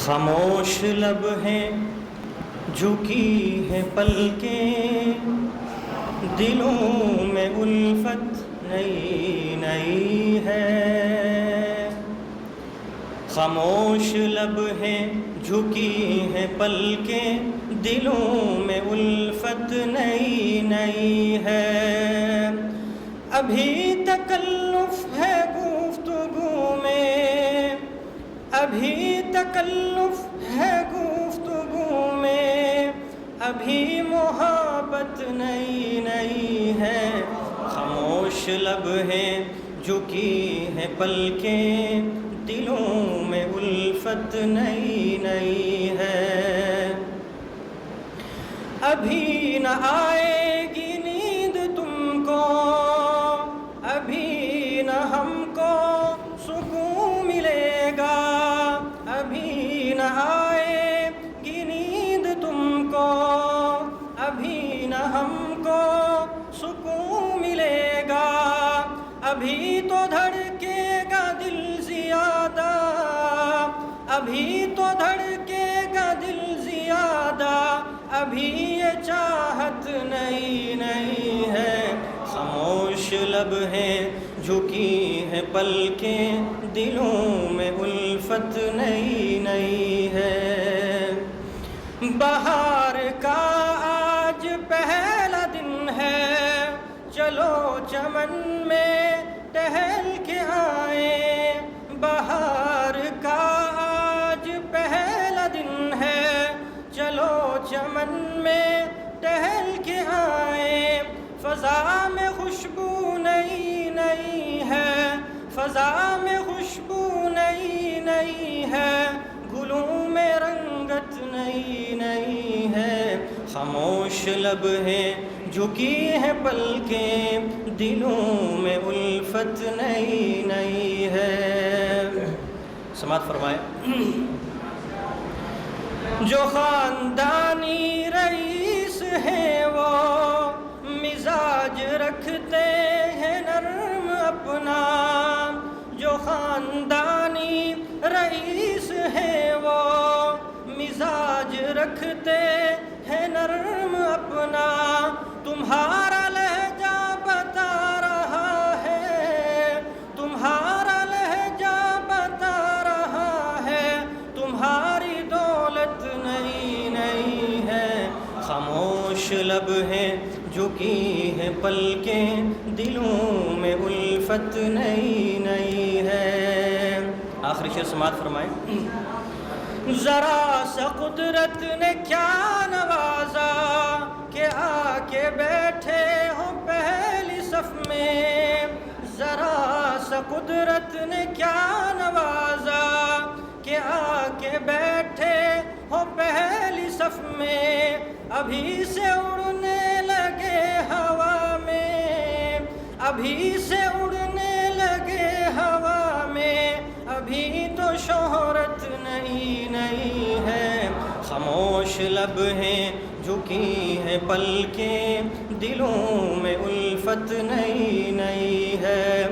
خاموش لب ہیں جھکی ہے پلکیں، دلوں میں الفت نئی نئی ہے۔ خاموش لب ہیں جھکی ہے پلکیں، دلوں میں الفت نئی نئی ہے۔ ابھی تکلف ہے گفتگو میں، ابھی تکلف ہے گفتگو میں، ابھی محبت نئی نئی ہے۔ خاموش لب ہیں جھکی ہے پلکیں، دلوں میں الفت نئی نئی ہے۔ ابھی نہ آئے گی نیند تم کو، ابھی نہ ہم کو سکون ملے گا، ابھی نہ آئے گی نیند تم کو، ابھی نہ ہم کو سکون ملے گا۔ ابھی تو دھڑکے گا دل زیادہ، ابھی تو دھڑکے گا دل زیادہ، ابھی یہ چاہت نئی نئی ہے۔ خاموش لب ہیں جھکی ہے پلکیں، دلوں میں الفت نئی نئی ہے۔ بہار کا آج پہلا دن ہے، چلو چمن میں ٹہل کے آئیں۔ بہار کا آج پہلا دن ہے، چلو چمن میں ٹہل کے آئیں۔ فضا میں خوشبو نئی نئی ہے، فضا میں خوشبو نئی نئی ہے، گلوں میں رنگت نئی نئی ہے۔ خاموش لب ہیں جھکی ہے پلکیں، دلوں میں الفت نئی نئی ہے۔ سماعت فرمائے۔ جو خاندانی رئیس ہیں وہ مزاج رکھتے ہیں نرم اپنا، جو خاندانی رئیس ہیں وہ مزاج رکھتے ہیں نرم اپنا۔ تمہارا لہجہ بتا رہا ہے، تمہارا لہجہ بتا رہا ہے، تمہاری دولت نئی نئی ہے۔ خاموش لب ہیں جھکی ہے پلکیں، دلوں میں الفت نئی نئی ہے۔ آخری شعر سماعت فرمائیں۔ ذرا سا قدرت نے کیا نوازا کہ آ کے بیٹھے ہو پہلی صف میں، ذرا سا قدرت نے کیا نوازا کہ آ کے بیٹھے ہو پہلی صف میں۔ ابھی سے اڑنے لگے ہوا میں، ابھی سے اڑنے لگے ہوا میں، ابھی تو شہرت نئی نئی ہے۔ خاموش لب ہیں جھکی ہے پلکیں، دلوں میں الفت نئی نئی ہے۔